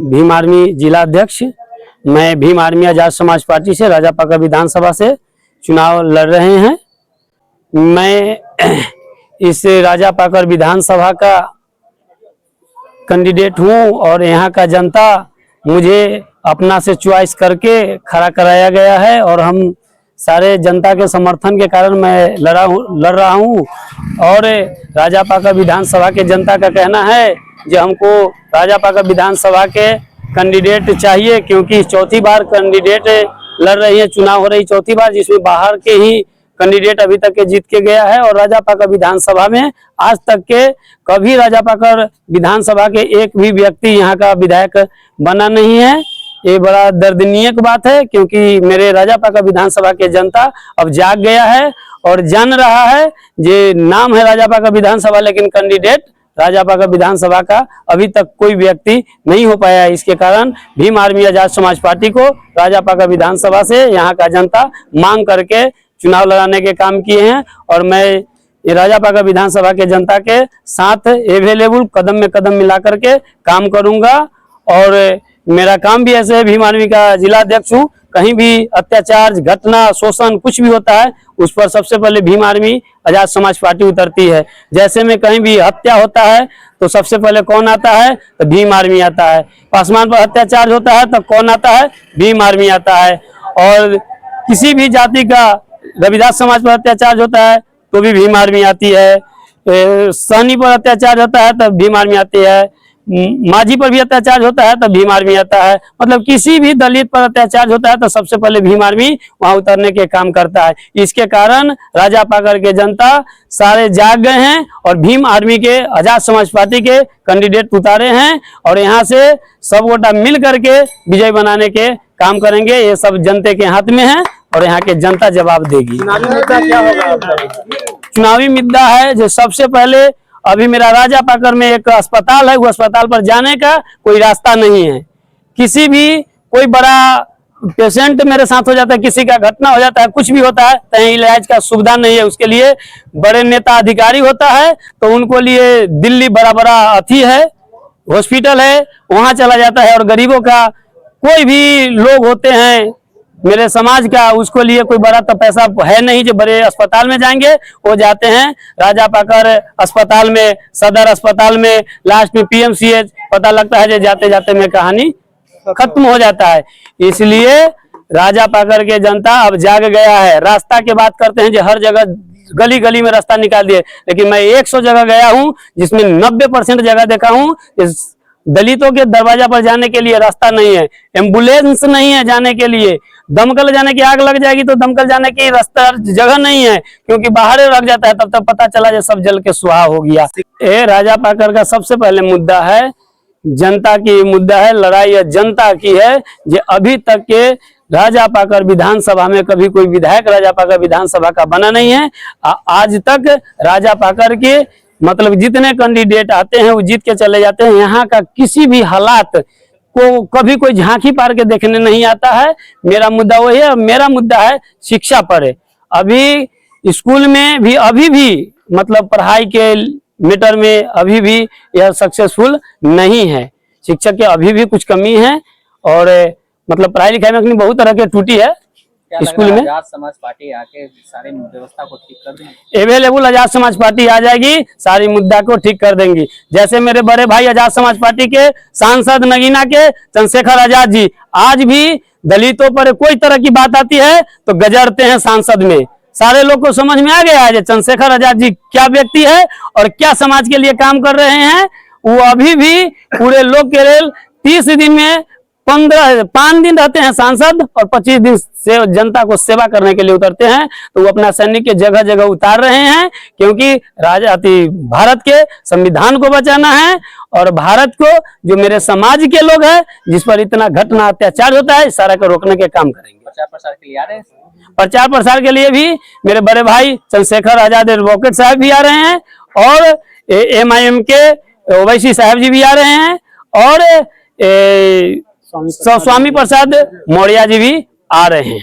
Bhim army जिला अध्यक्ष। मैं भीम आर्मी आजाद समाज पार्टी से राजापाकर विधानसभा से चुनाव लड़ रहे हैं। मैं इस राजापाकर विधानसभा का कैंडिडेट हूं और यहाँ का जनता मुझे अपना से चॉइस करके खड़ा कराया गया है और हम सारे जनता के समर्थन के कारण मैं लड़ रहा हूं। और राजापाकर विधानसभा के जनता का कहना है कि हमको राजापाकर विधानसभा के कैंडिडेट चाहिए, क्योंकि चौथी बार कैंडिडेट लड़ रही है, चुनाव हो रही चौथी बार, जिसमें बाहर के ही कैंडिडेट अभी तक के जीत के गया है। और राजापाकर विधानसभा में आज तक के कभी राजापाकर विधानसभा के एक भी व्यक्ति यहाँ का विधायक बना नहीं है। ये बड़ा दर्दनीय बात है, क्योंकि मेरे राजापाकर विधानसभा के जनता अब जाग गया है और जान रहा है ये नाम है राजापाकर विधानसभा, लेकिन कैंडिडेट राजापाकर विधानसभा का अभी तक कोई व्यक्ति नहीं हो पाया। इसके कारण भीम आर्मी आजाद समाज पार्टी को राजापाकर विधानसभा से यहाँ का जनता मांग करके चुनाव लड़ाने के काम किए हैं। और मैं राजापाकर विधानसभा के जनता के साथ अवेलेबल कदम में कदम मिला करके काम करूंगा। और मेरा काम भी ऐसे है, भीम आर्मी का जिला अध्यक्ष हूँ, कहीं भी अत्याचार, घटना, शोषण कुछ भी होता है उस पर सबसे पहले भीम आर्मी आजाद समाज पार्टी उतरती है। जैसे में कहीं भी हत्या होता है तो सबसे पहले कौन आता है? तो भीम आर्मी आता है। आसमान पर अत्याचार होता है तो कौन आता है? भीम आर्मी आता है। और किसी भी जाति का रविदास समाज पर अत्याचार होता है तो भी भीम आर्मी आती है। सहनी पर अत्याचार होता है तब भीम आर्मी आती है। माझी पर भी अत्याचार होता है तब भीम आर्मी आता है। मतलब किसी भी दलित पर अत्याचार होता है तो सबसे पहले भीम आर्मी वहां उतरने के काम करता है। इसके कारण राजापाकर के जनता सारे जाग गए हैं और भीम आर्मी के आजाद समाज पार्टी के कैंडिडेट उतारे हैं और यहाँ से सब गोटा मिल करके विजय बनाने के काम करेंगे। ये सब जनता के हाथ में है और यहाँ के जनता जवाब देगी। चुनावी मुद्दा क्या होगा? चुनावी मुद्दा है जो सबसे पहले अभी मेरा राजापाकर में एक अस्पताल है, वो अस्पताल पर जाने का कोई रास्ता नहीं है। किसी भी कोई बड़ा पेशेंट मेरे साथ हो जाता है, किसी का घटना हो जाता है, कुछ भी होता है, कहीं इलाज का सुविधा नहीं है। उसके लिए बड़े नेता अधिकारी होता है तो उनको लिए दिल्ली बड़ा बड़ा अथी है, हॉस्पिटल है, वहां चला जाता है। और गरीबों का कोई भी लोग होते हैं मेरे समाज का, उसको लिए कोई बड़ा तो पैसा है नहीं जो बड़े अस्पताल में जाएंगे। वो जाते हैं राजापाकर अस्पताल में, सदर अस्पताल में, लास्ट में पीएमसीएच, पता लगता है जो जाते जाते में कहानी खत्म हो जाता है। इसलिए राजापाकर के जनता अब जाग गया है। रास्ता की बात करते हैं जो हर जगह गली गली में रास्ता निकाल दिए, लेकिन मैं 100 जगह गया हूं जिसमें 90% जगह देखा हूं दलितों के दरवाजा पर जाने के लिए रास्ता नहीं है, एम्बुलेंस नहीं है जाने के लिए, दमकल जाने की आग लग जाएगी तो दमकल जाने की रास्ता जगह नहीं है, क्योंकि बाहर लग जाता है तब तक पता चला जब सब जल के सुहा हो गया। ये राजापाकर का सबसे पहले मुद्दा है, जनता की मुद्दा है, लड़ाई जनता की है। जो अभी तक के राजापाकर विधानसभा में कभी कोई विधायक राजापाकर विधानसभा का बना नहीं है। आज तक राजापाकर के मतलब जितने कैंडिडेट आते हैं वो जीत के चले जाते हैं। यहाँ का किसी भी हालात को कभी कोई झांकी पार के देखने नहीं आता है। मेरा मुद्दा वही है, मेरा मुद्दा है शिक्षा पर। अभी स्कूल में भी अभी भी मतलब पढ़ाई के मैटर में अभी भी यह सक्सेसफुल नहीं है। शिक्षक के अभी भी कुछ कमी है और मतलब पढ़ाई लिखाई में बहुत तरह के टूटी है। स्कूल में आजाद समाज पार्टी आके सारी व्यवस्था को ठीक कर देंगे। अवेलेबल आजाद समाज पार्टी आ जाएगी, सारी मुद्दा को ठीक कर देंगी। जैसे मेरे बड़े भाई आजाद समाज पार्टी के सांसद नगीना के चंद्रशेखर आजाद जी आज भी दलितों पर कोई तरह की बात आती है तो गजरते हैं सांसद में। सारे लोग को समझ में आ गया है चंद्रशेखर आजाद जी क्या व्यक्ति है और क्या समाज के लिए काम कर रहे हैं। वो अभी भी पूरे लोग के रेल 30 दिन में 5 दिन रहते हैं सांसद और 25 दिन से जनता को सेवा करने के लिए उतरते हैं। तो वो अपना सैनिक के जगह जगह उतार रहे हैं, क्योंकि भारत के संविधान को बचाना है और भारत को जो मेरे समाज के लोग हैं जिस पर इतना घटना अत्याचार होता है सारा को रोकने के काम करेंगे। प्रचार प्रसार के लिए आ रहे हैं? प्रचार प्रसार के लिए भी मेरे बड़े भाई चंद्रशेखर आजाद एडवोकेट साहब भी आ रहे हैं और MIM के ओवैसी साहब जी भी आ रहे हैं और स्वामी प्रसाद मौर्य जी भी आ रहे हैं।